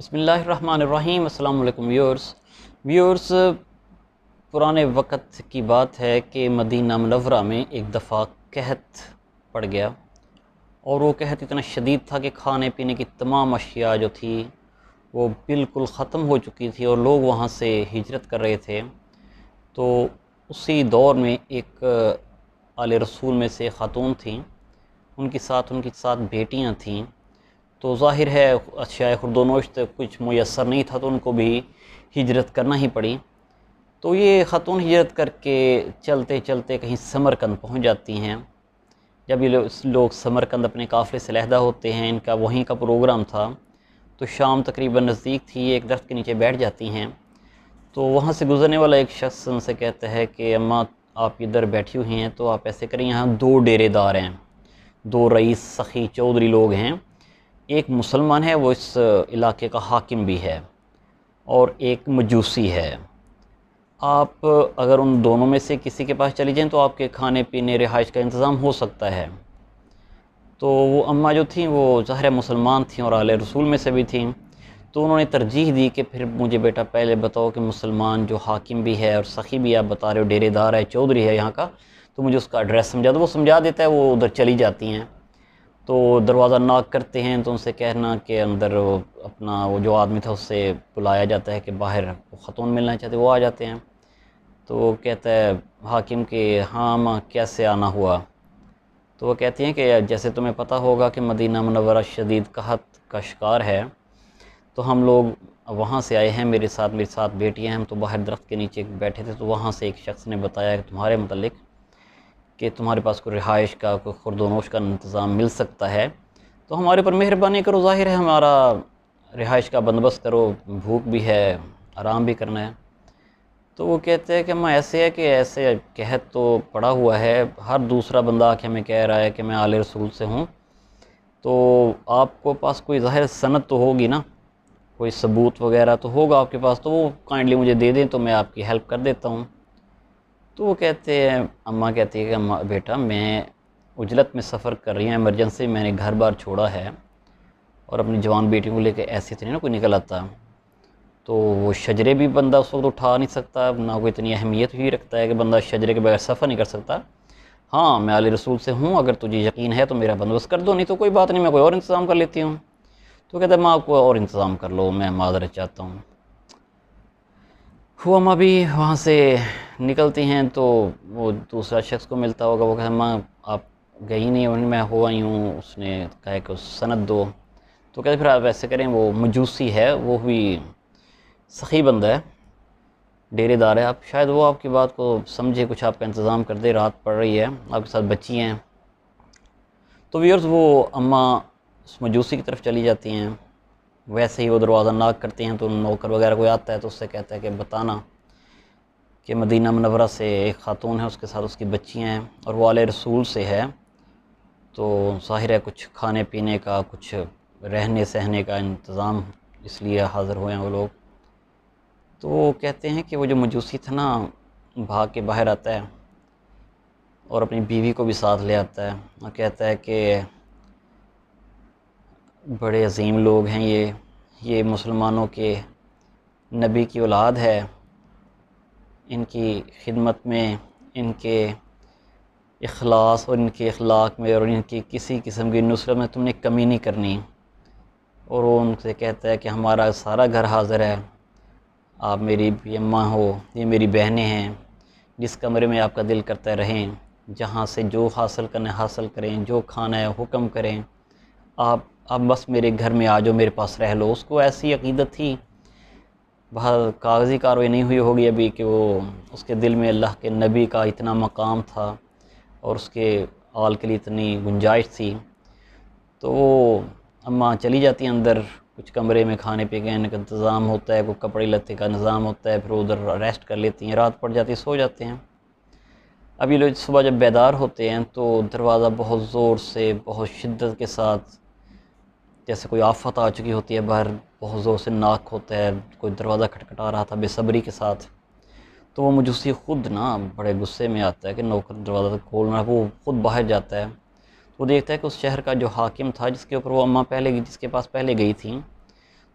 بسم اللہ الرحمن الرحیم۔ السلام علیکم ویورز، پرانے وقت کی بات ہے کہ مدینہ منورہ میں ایک دفعہ قحط پڑ گیا، اور وہ قحط اتنا شدید تھا کہ کھانے پینے کی تمام اشیاء جو تھی وہ بالکل ختم ہو چکی تھی، اور لوگ وہاں سے ہجرت کر رہے تھے۔ تو اسی دور میں ایک آل رسول میں سے خاتون تھیں، ان کے ساتھ بیٹیاں تھیں۔ تو ظاہر ہے اشیاء خردونوش کچھ میسر نہیں تھا، تو ان کو بھی ہجرت کرنا ہی پڑی۔ تو یہ خاتون ہجرت کر کے چلتے چلتے کہیں سمرقند پہنچ جاتی ہیں۔ جب یہ لوگ سمرقند اپنے قافلے سے علیحدہ ہوتے ہیں، ان کا وہیں کا پروگرام تھا، تو شام تقریباً نزدیک تھی، ایک درخت کے نیچے بیٹھ جاتی ہیں۔ تو وہاں سے گزرنے والا ایک شخص ان سے کہتا ہے کہ اماں آپ ادھر بیٹھی ہوئی ہیں، تو آپ ایسے کریں، یہاں دو ڈیرے دار ہیں، دو رئیس سخی چودھری لوگ ہیں، ایک مسلمان ہے، وہ اس علاقے کا حاکم بھی ہے، اور ایک مجوسی ہے۔ آپ اگر ان دونوں میں سے کسی کے پاس چلی جائیں تو آپ کے کھانے پینے رہائش کا انتظام ہو سکتا ہے۔ تو وہ اماں جو تھیں وہ ظاہر مسلمان تھیں اور آل رسول میں سے بھی تھیں، تو انہوں نے ترجیح دی کہ پھر مجھے بیٹا پہلے بتاؤ کہ مسلمان جو حاکم بھی ہے اور سخی بھی آپ بتا رہے ہو، ڈیرے دار ہے، چودھری ہے یہاں کا، تو مجھے اس کا ایڈریس سمجھا دو۔ وہ سمجھا دیتا ہے، وہ ادھر چلی جاتی ہیں۔ تو دروازہ ناک کرتے ہیں، تو ان سے کہنا کہ اندر اپنا وہ جو آدمی تھا اس سے بلایا جاتا ہے کہ باہر خاتون ملنا چاہتے، وہ آ جاتے ہیں۔ تو وہ کہتا ہے حاکم کہ ہاں ماں کیسے آنا ہوا؟ تو وہ کہتی ہیں کہ جیسے تمہیں پتہ ہوگا کہ مدینہ منورہ شدید قحط کا شکار ہے، تو ہم لوگ وہاں سے آئے ہیں، میرے ساتھ بیٹیاں ہیں، ہم تو باہر درخت کے نیچے بیٹھے تھے، تو وہاں سے ایک شخص نے بتایا کہ تمہارے متعلق کہ تمہارے پاس کوئی رہائش کا، کوئی خوردونوش کا انتظام مل سکتا ہے، تو ہمارے پر مہربانی کرو، ظاہر ہے ہمارا رہائش کا بندوبست کرو، بھوک بھی ہے، آرام بھی کرنا ہے۔ تو وہ کہتے ہیں کہ میں ایسے ہے کہ ایسے قحط تو پڑا ہوا ہے، ہر دوسرا بندہ آ کے ہمیں کہہ رہا ہے کہ میں آل رسول سے ہوں، تو آپ کو پاس کوئی ظاہر سند تو ہوگی نا، کوئی ثبوت وغیرہ تو ہوگا آپ کے پاس، تو وہ کائنڈلی مجھے دے دیں تو میں آپ کی ہیلپ کر دیتا ہوں۔ تو وہ کہتے ہیں، اماں کہتی ہے کہ بیٹا میں عجلت میں سفر کر رہی ہیں، ایمرجنسی میں نے گھر بار چھوڑا ہے، اور اپنی جوان بیٹی کو لے کے ایسے تو نہیں نا کوئی نکل آتا، تو وہ شجرے بھی بندہ اس وقت اٹھا نہیں سکتا، نہ کوئی اتنی اہمیت بھی رکھتا ہے کہ بندہ شجرے کے بغیر سفر نہیں کر سکتا۔ ہاں میں آل رسول سے ہوں، اگر تجھے یقین ہے تو میرا بندوبست کر دو، نہیں تو کوئی بات نہیں، میں کوئی اور انتظام کر لیتی ہوں۔ تو کہتا ہے ماں آپ کو اور انتظام کر لو، میں معذرت چاہتا ہوں۔ وہ اماں بھی وہاں سے نکلتی ہیں، تو وہ دوسرا شخص کو ملتا ہوگا، وہ کہتا ہے ماں آپ گئی نہیں، اور میں ہو آئی ہوں، اس نے کہا کہ اس سند دو۔ تو کہتے پھر آپ ایسے کریں، وہ مجوسی ہے، وہ بھی سخی بندہ ہے، ڈیرے دار ہے، آپ شاید وہ آپ کی بات کو سمجھے، کچھ آپ کا انتظام کر دے، رات پڑ رہی ہے، آپ کے ساتھ بچی ہیں۔ تو ویورز وہ اماں اس مجوسی کی طرف چلی جاتی ہیں، ویسے ہی وہ دروازہ ناک کرتے ہیں، تو نوکر وغیرہ کوئی آتا ہے تو اس سے کہتا ہے کہ بتانا کہ مدینہ منورہ سے ایک خاتون ہے، اس کے ساتھ اس کی بچیاں ہیں، اور وہ آل رسول سے ہے، تو ظاہر ہے کچھ کھانے پینے کا، کچھ رہنے سہنے کا انتظام اس لیے حاضر ہوئے ہیں وہ لوگ۔ تو وہ کہتے ہیں کہ وہ جو مجوسی تھا نا، بھاگ کے باہر آتا ہے اور اپنی بیوی کو بھی ساتھ لے آتا ہے، اور کہتا ہے کہ بڑے عظیم لوگ ہیں یہ مسلمانوں کے نبی کی اولاد ہے، ان کی خدمت میں، ان کے اخلاص اور ان کے اخلاق میں اور ان کی کسی قسم کی نصرت میں تم نے کمی نہیں کرنی۔ اور وہ ان سے کہتا ہے کہ ہمارا سارا گھر حاضر ہے، آپ میری بھی اماں ہو، یہ میری بہنیں ہیں، جس کمرے میں آپ کا دل کرتا ہے رہیں، جہاں سے جو حاصل کرنا ہے حاصل کریں، جو کھانا ہے حکم کریں، آپ بس میرے گھر میں آ جاؤ، میرے پاس رہ لو۔ اس کو ایسی عقیدت تھی، بہت کاغذی کاروائی نہیں ہوئی ہوگی ابھی، کہ وہ اس کے دل میں اللہ کے نبی کا اتنا مقام تھا اور اس کے آل کے لیے اتنی گنجائش تھی۔ تو وہ اماں چلی جاتی ہیں اندر، کچھ کمرے میں کھانے پینے کا انتظام ہوتا ہے، کوئی کپڑے لتے کا انتظام ہوتا ہے، پھر ادھر ریسٹ کر لیتی ہیں، رات پڑ جاتی ہے، سو جاتے ہیں۔ اب یہ لوگ صبح جب بیدار ہوتے ہیں تو دروازہ بہت زور سے، بہت شدت کے ساتھ، جیسے کوئی آفت آ چکی ہوتی ہے، باہر بہت زور سے ناک ہوتا ہے، کوئی دروازہ کھٹکھٹا رہا تھا بے صبری کے ساتھ۔ تو وہ مجوسی خود نا بڑے غصے میں آتا ہے کہ نوکر دروازہ کھولنا، وہ خود باہر جاتا ہے۔ وہ دیکھتا ہے کہ اس شہر کا جو حاکم تھا، جس کے اوپر وہ اماں جس کے پاس پہلے گئی تھیں،